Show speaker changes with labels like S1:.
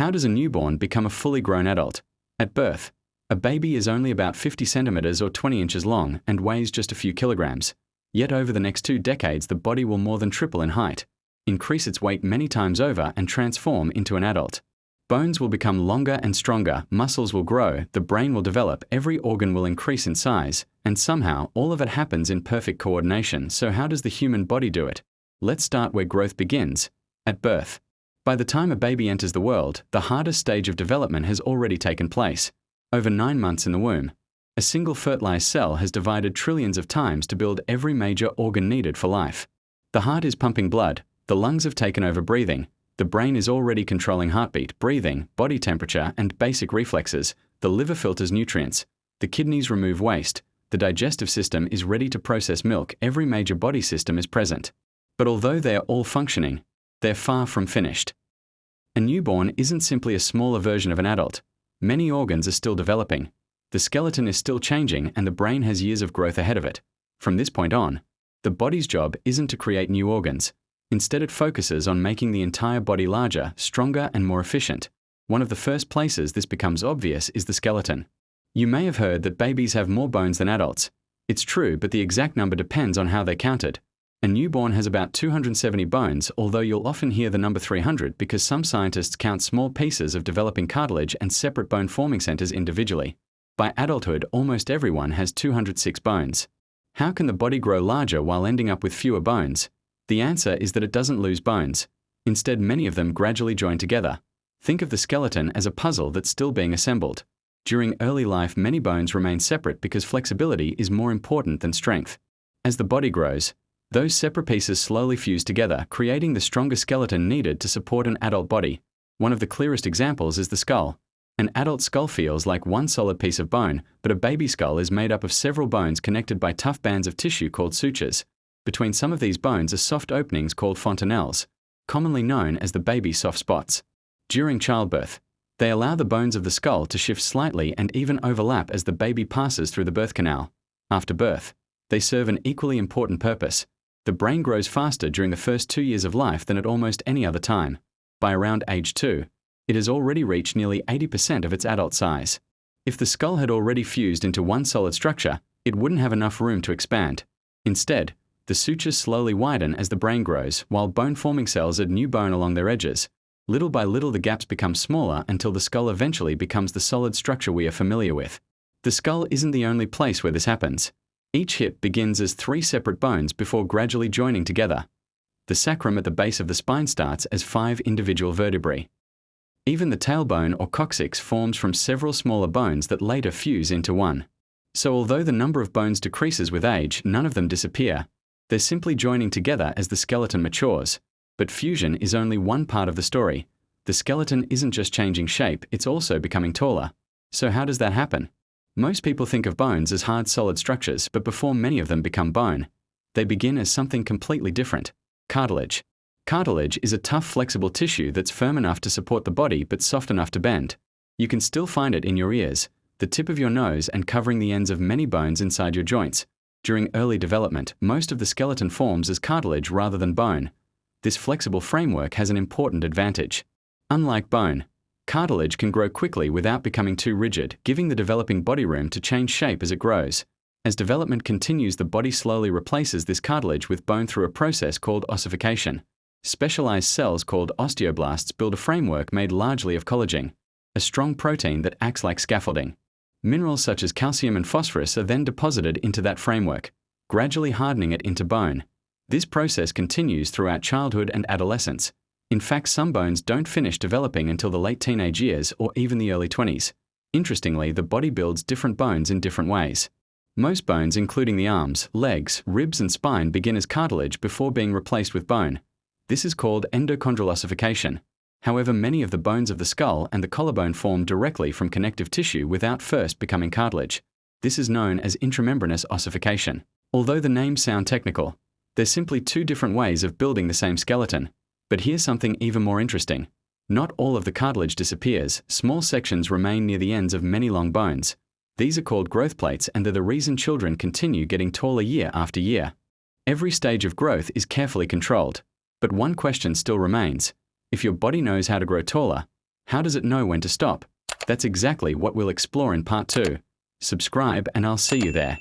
S1: How does a newborn become a fully grown adult? At birth, a baby is only about 50 centimeters or 20 inches long and weighs just a few kilograms. Yet over the next 2 decades, the body will more than triple in height, increase its weight many times over, and transform into an adult. Bones will become longer and stronger, muscles will grow, the brain will develop, every organ will increase in size, and somehow all of it happens in perfect coordination. So how does the human body do it? Let's start where growth begins, at birth. By the time a baby enters the world, the hardest stage of development has already taken place. Over 9 months in the womb, a single fertilized cell has divided trillions of times to build every major organ needed for life. The heart is pumping blood, the lungs have taken over breathing, the brain is already controlling heartbeat, breathing, body temperature, and basic reflexes, the liver filters nutrients, the kidneys remove waste, the digestive system is ready to process milk, every major body system is present. But although they are all functioning, they're far from finished. A newborn isn't simply a smaller version of an adult. Many organs are still developing. The skeleton is still changing, and the brain has years of growth ahead of it. From this point on, the body's job isn't to create new organs. Instead, it focuses on making the entire body larger, stronger, and more efficient. One of the first places this becomes obvious is the skeleton. You may have heard that babies have more bones than adults. It's true, but the exact number depends on how they're counted. A newborn has about 270 bones, although you'll often hear the number 300 because some scientists count small pieces of developing cartilage and separate bone-forming centers individually. By adulthood, almost everyone has 206 bones. How can the body grow larger while ending up with fewer bones? The answer is that it doesn't lose bones. Instead, many of them gradually join together. Think of the skeleton as a puzzle that's still being assembled. During early life, many bones remain separate because flexibility is more important than strength. As the body grows, those separate pieces slowly fuse together, creating the stronger skeleton needed to support an adult body. One of the clearest examples is the skull. An adult skull feels like one solid piece of bone, but a baby skull is made up of several bones connected by tough bands of tissue called sutures. Between some of these bones are soft openings called fontanelles, commonly known as the baby soft spots. During childbirth, they allow the bones of the skull to shift slightly and even overlap as the baby passes through the birth canal. After birth, they serve an equally important purpose. The brain grows faster during the first 2 years of life than at almost any other time. By around age 2, it has already reached nearly 80% of its adult size. If the skull had already fused into one solid structure, it wouldn't have enough room to expand. Instead, the sutures slowly widen as the brain grows, while bone-forming cells add new bone along their edges. Little by little, the gaps become smaller until the skull eventually becomes the solid structure we are familiar with. The skull isn't the only place where this happens. Each hip begins as 3 separate bones before gradually joining together. The sacrum at the base of the spine starts as 5 individual vertebrae. Even the tailbone or coccyx forms from several smaller bones that later fuse into one. So although the number of bones decreases with age, none of them disappear. They're simply joining together as the skeleton matures. But fusion is only one part of the story. The skeleton isn't just changing shape, it's also becoming taller. So how does that happen? Most people think of bones as hard, solid structures, but before many of them become bone, they begin as something completely different: cartilage. Cartilage is a tough, flexible tissue that's firm enough to support the body but soft enough to bend. You can still find it in your ears, the tip of your nose, and covering the ends of many bones inside your joints. During early development, most of the skeleton forms as cartilage rather than bone. This flexible framework has an important advantage. Unlike bone, cartilage can grow quickly without becoming too rigid, giving the developing body room to change shape as it grows. As development continues, the body slowly replaces this cartilage with bone through a process called ossification. Specialized cells called osteoblasts build a framework made largely of collagen, a strong protein that acts like scaffolding. Minerals such as calcium and phosphorus are then deposited into that framework, gradually hardening it into bone. This process continues throughout childhood and adolescence. In fact, some bones don't finish developing until the late teenage years or even the early 20s. Interestingly, the body builds different bones in different ways. Most bones, including the arms, legs, ribs, and spine, begin as cartilage before being replaced with bone. This is called endochondral ossification. However, many of the bones of the skull and the collarbone form directly from connective tissue without first becoming cartilage. This is known as intramembranous ossification. Although the names sound technical, there's simply 2 different ways of building the same skeleton. But here's something even more interesting. Not all of the cartilage disappears. Small sections remain near the ends of many long bones. These are called growth plates, and they're the reason children continue getting taller year after year. Every stage of growth is carefully controlled. But one question still remains. If your body knows how to grow taller, How does it know when to stop? That's exactly what we'll explore in part 2. Subscribe and I'll see you there.